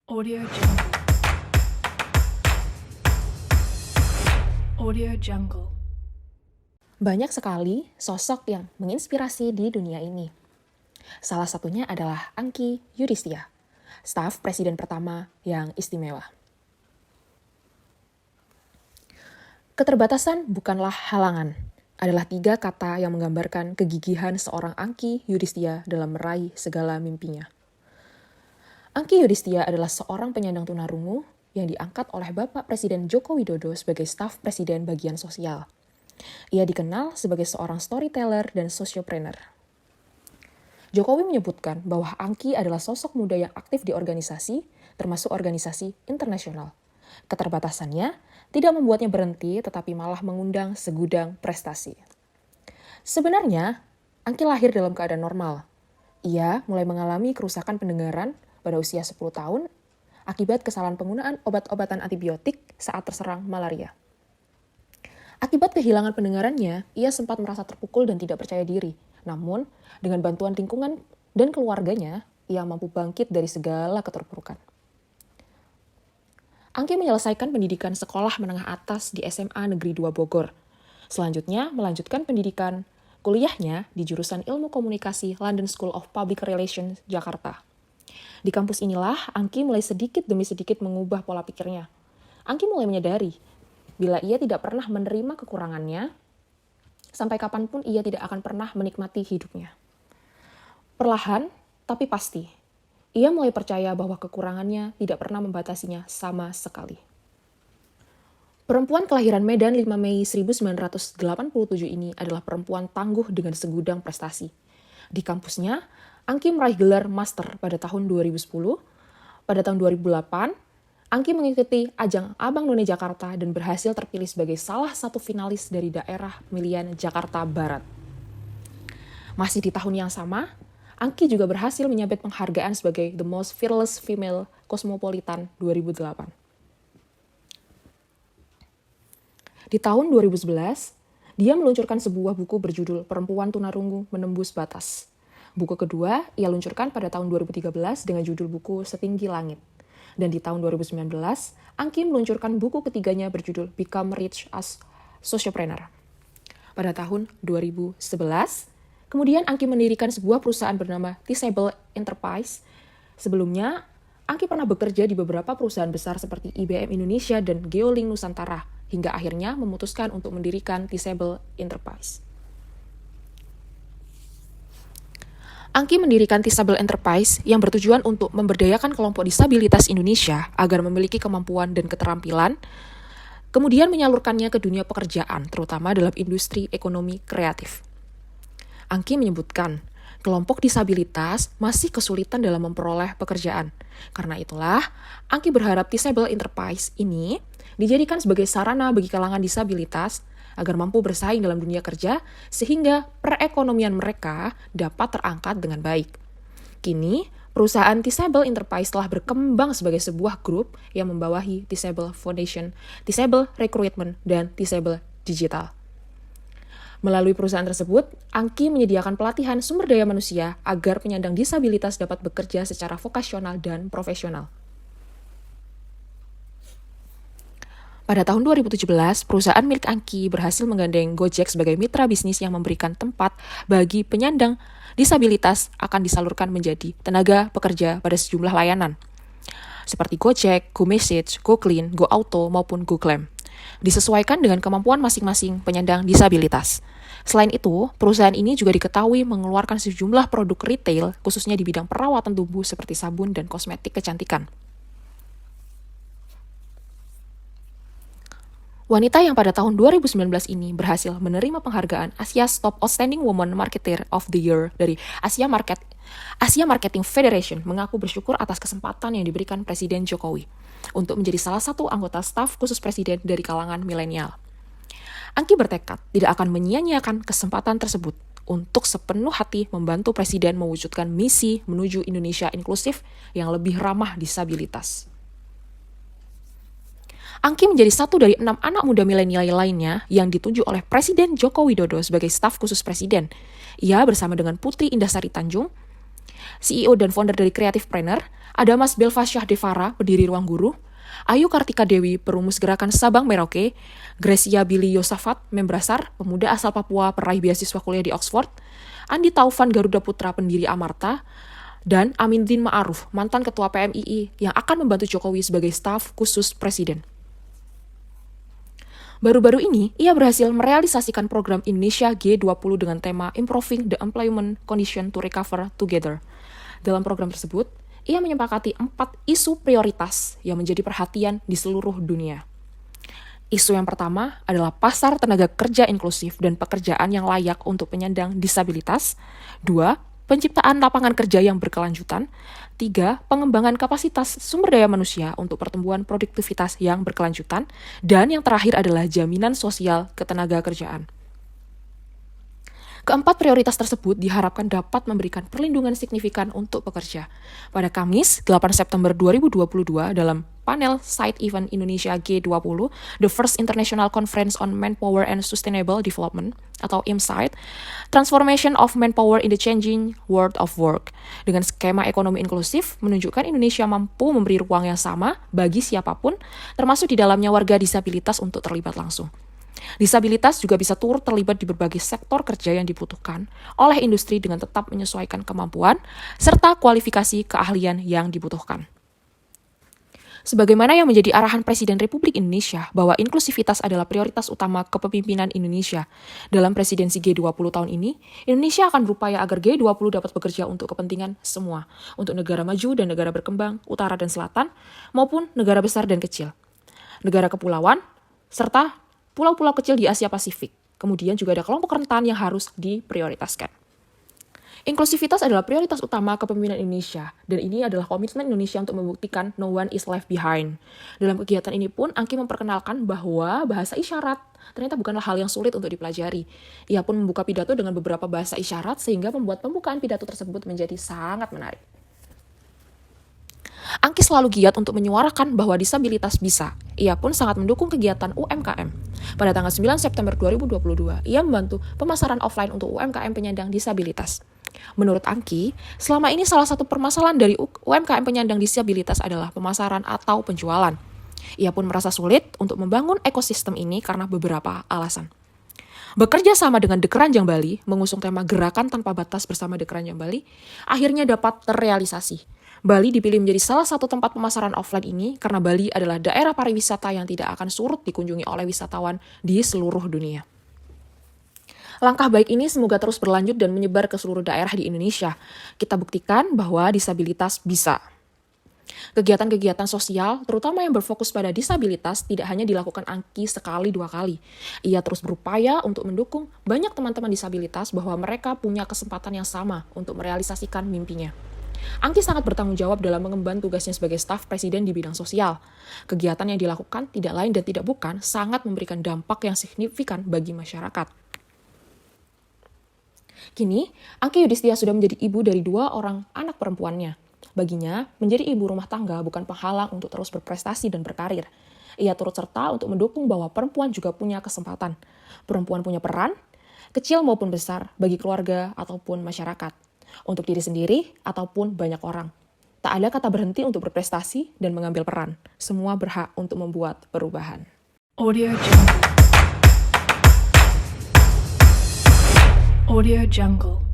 Audio Jungle. Audio Jungle. Banyak sekali sosok yang menginspirasi di dunia ini. Salah satunya adalah Angky Yudhisthira, staf presiden pertama yang istimewa. Keterbatasan bukanlah halangan, adalah 3 kata yang menggambarkan kegigihan seorang Angky Yudhisthira dalam meraih segala mimpinya. Angky Yudhisthira adalah seorang penyandang tunarungu yang diangkat oleh Bapak Presiden Joko Widodo sebagai staf presiden bagian sosial. Ia dikenal sebagai seorang storyteller dan sociopreneur. Jokowi menyebutkan bahwa Angky adalah sosok muda yang aktif di organisasi, termasuk organisasi internasional. Keterbatasannya tidak membuatnya berhenti, tetapi malah mengundang segudang prestasi. Sebenarnya, Angky lahir dalam keadaan normal. Ia mulai mengalami kerusakan pendengaran pada usia 10 tahun akibat kesalahan penggunaan obat-obatan antibiotik saat terserang malaria. Akibat kehilangan pendengarannya, ia sempat merasa terpukul dan tidak percaya diri. Namun, dengan bantuan lingkungan dan keluarganya, ia mampu bangkit dari segala keterpurukan. Angky menyelesaikan pendidikan sekolah menengah atas di SMA Negeri 2 Bogor. Selanjutnya, melanjutkan pendidikan kuliahnya di jurusan Ilmu Komunikasi London School of Public Relations, Jakarta. Di kampus inilah, Angky mulai sedikit demi sedikit mengubah pola pikirnya. Angky mulai menyadari, bila ia tidak pernah menerima kekurangannya, sampai kapanpun ia tidak akan pernah menikmati hidupnya. Perlahan, tapi pasti, ia mulai percaya bahwa kekurangannya tidak pernah membatasinya sama sekali. Perempuan kelahiran Medan 5 Mei 1987 ini adalah perempuan tangguh dengan segudang prestasi. Di kampusnya, Angky meraih gelar master pada tahun 2010. Pada tahun 2008, Angky mengikuti ajang Abang None Jakarta dan berhasil terpilih sebagai salah satu finalis dari daerah pemilihan Jakarta Barat. Masih di tahun yang sama, Angky juga berhasil menyabet penghargaan sebagai The Most Fearless Female Cosmopolitan 2008. Di tahun 2011, dia meluncurkan sebuah buku berjudul Perempuan Tunarungu Menembus Batas. Buku kedua ia luncurkan pada tahun 2013 dengan judul buku Setinggi Langit. Dan di tahun 2019, Angky meluncurkan buku ketiganya berjudul Become Rich as Sociopreneur. Pada tahun 2011, kemudian Angky mendirikan sebuah perusahaan bernama Teachable Enterprise. Sebelumnya, Angky pernah bekerja di beberapa perusahaan besar seperti IBM Indonesia dan Geolink Nusantara, hingga akhirnya memutuskan untuk mendirikan Teachable Enterprise. Angky mendirikan Teachable Enterprise yang bertujuan untuk memberdayakan kelompok disabilitas Indonesia agar memiliki kemampuan dan keterampilan, kemudian menyalurkannya ke dunia pekerjaan, terutama dalam industri ekonomi kreatif. Angky menyebutkan, kelompok disabilitas masih kesulitan dalam memperoleh pekerjaan. Karena itulah, Angky berharap Teachable Enterprise ini dijadikan sebagai sarana bagi kalangan disabilitas agar mampu bersaing dalam dunia kerja sehingga perekonomian mereka dapat terangkat dengan baik. Kini, perusahaan Teachable Enterprise telah berkembang sebagai sebuah grup yang membawahi Teachable Foundation, Teachable Recruitment, dan Teachable Digital. Melalui perusahaan tersebut, Angky menyediakan pelatihan sumber daya manusia agar penyandang disabilitas dapat bekerja secara vokasional dan profesional. Pada tahun 2017, perusahaan milik Angky berhasil menggandeng Gojek sebagai mitra bisnis yang memberikan tempat bagi penyandang disabilitas akan disalurkan menjadi tenaga pekerja pada sejumlah layanan, seperti Gojek, GoMessage, GoClean, GoAuto, maupun GoClaim, disesuaikan dengan kemampuan masing-masing penyandang disabilitas. Selain itu, perusahaan ini juga diketahui mengeluarkan sejumlah produk retail, khususnya di bidang perawatan tubuh seperti sabun dan kosmetik kecantikan. Wanita yang pada tahun 2019 ini berhasil menerima penghargaan Asia's Top Outstanding Woman Marketer of the Year dari Asia Marketing Federation mengaku bersyukur atas kesempatan yang diberikan Presiden Jokowi untuk menjadi salah satu anggota staf khusus Presiden dari kalangan milenial. Angky bertekad tidak akan menyia-nyiakan kesempatan tersebut untuk sepenuh hati membantu Presiden mewujudkan misi menuju Indonesia inklusif yang lebih ramah disabilitas. Angky menjadi satu dari 6 anak muda milenial lainnya yang ditunjuk oleh Presiden Joko Widodo sebagai staf khusus Presiden. Ia bersama dengan Putri Indah Sari Tanjung, CEO dan founder dari Creativepreneur, ada Mas Belfasyah Devara, pendiri Ruang Guru, Ayu Kartika Dewi, perumus gerakan Sabang Merauke, Gracia Billy Yosafat, Membrasar, pemuda asal Papua peraih beasiswa kuliah di Oxford, Andi Taufan Garuda Putra, pendiri Amarta, dan Amindin Ma'aruf, mantan ketua PMII yang akan membantu Jokowi sebagai staf khusus presiden. Baru-baru ini, ia berhasil merealisasikan program Indonesia G20 dengan tema Improving the Employment Condition to Recover Together. Dalam program tersebut, ia menyepakati 4 isu prioritas yang menjadi perhatian di seluruh dunia. Isu yang pertama adalah pasar tenaga kerja inklusif dan pekerjaan yang layak untuk penyandang disabilitas. 2. Penciptaan lapangan kerja yang berkelanjutan. 3. Pengembangan kapasitas sumber daya manusia untuk pertumbuhan produktivitas yang berkelanjutan. Dan yang terakhir adalah jaminan sosial ketenaga kerjaan. Keempat prioritas tersebut diharapkan dapat memberikan perlindungan signifikan untuk pekerja. Pada Kamis, 8 September 2022, dalam panel Side Event Indonesia G20, The First International Conference on Manpower and Sustainable Development, atau IMSIDE, Transformation of Manpower in the Changing World of Work, dengan skema ekonomi inklusif, menunjukkan Indonesia mampu memberi ruang yang sama bagi siapapun, termasuk di dalamnya warga disabilitas untuk terlibat langsung. Disabilitas juga bisa turut terlibat di berbagai sektor kerja yang dibutuhkan oleh industri dengan tetap menyesuaikan kemampuan serta kualifikasi keahlian yang dibutuhkan. Sebagaimana yang menjadi arahan Presiden Republik Indonesia bahwa inklusivitas adalah prioritas utama kepemimpinan Indonesia. Dalam presidensi G20 tahun ini, Indonesia akan berupaya agar G20 dapat bekerja untuk kepentingan semua, untuk negara maju dan negara berkembang, utara dan selatan, maupun negara besar dan kecil, negara kepulauan, serta pulau-pulau kecil di Asia Pasifik. Kemudian juga ada kelompok rentan yang harus diprioritaskan. Inklusivitas adalah prioritas utama kepemimpinan Indonesia, dan ini adalah komitmen Indonesia untuk membuktikan no one is left behind. Dalam kegiatan ini pun, Angki memperkenalkan bahwa bahasa isyarat ternyata bukanlah hal yang sulit untuk dipelajari. Ia pun membuka pidato dengan beberapa bahasa isyarat sehingga membuat pembukaan pidato tersebut menjadi sangat menarik. Angki selalu giat untuk menyuarakan bahwa disabilitas bisa. Ia pun sangat mendukung kegiatan UMKM. Pada tanggal 9 September 2022, ia membantu pemasaran offline untuk UMKM penyandang disabilitas. Menurut Angki, selama ini salah satu permasalahan dari UMKM penyandang disabilitas adalah pemasaran atau penjualan. Ia pun merasa sulit untuk membangun ekosistem ini karena beberapa alasan. Bekerja sama dengan The Keranjang Bali, mengusung tema Gerakan Tanpa Batas bersama The Keranjang Bali, akhirnya dapat terrealisasi. Bali dipilih menjadi salah satu tempat pemasaran offline ini karena Bali adalah daerah pariwisata yang tidak akan surut dikunjungi oleh wisatawan di seluruh dunia. Langkah baik ini semoga terus berlanjut dan menyebar ke seluruh daerah di Indonesia. Kita buktikan bahwa disabilitas bisa. Kegiatan-kegiatan sosial, terutama yang berfokus pada disabilitas, tidak hanya dilakukan Angki sekali dua kali. Ia terus berupaya untuk mendukung banyak teman-teman disabilitas bahwa mereka punya kesempatan yang sama untuk merealisasikan mimpinya. Angki sangat bertanggung jawab dalam mengemban tugasnya sebagai staf presiden di bidang sosial. Kegiatan yang dilakukan tidak lain dan tidak bukan sangat memberikan dampak yang signifikan bagi masyarakat. Kini, Angki Yudhistia sudah menjadi ibu dari 2 orang anak perempuannya. Baginya, menjadi ibu rumah tangga bukan penghalang untuk terus berprestasi dan berkarir. Ia turut serta untuk mendukung bahwa perempuan juga punya kesempatan. Perempuan punya peran, kecil maupun besar, bagi keluarga ataupun masyarakat. Untuk diri sendiri ataupun banyak orang. Tak ada kata berhenti untuk berprestasi dan mengambil peran. Semua berhak untuk membuat perubahan. Audio Jungle. Audio Jungle.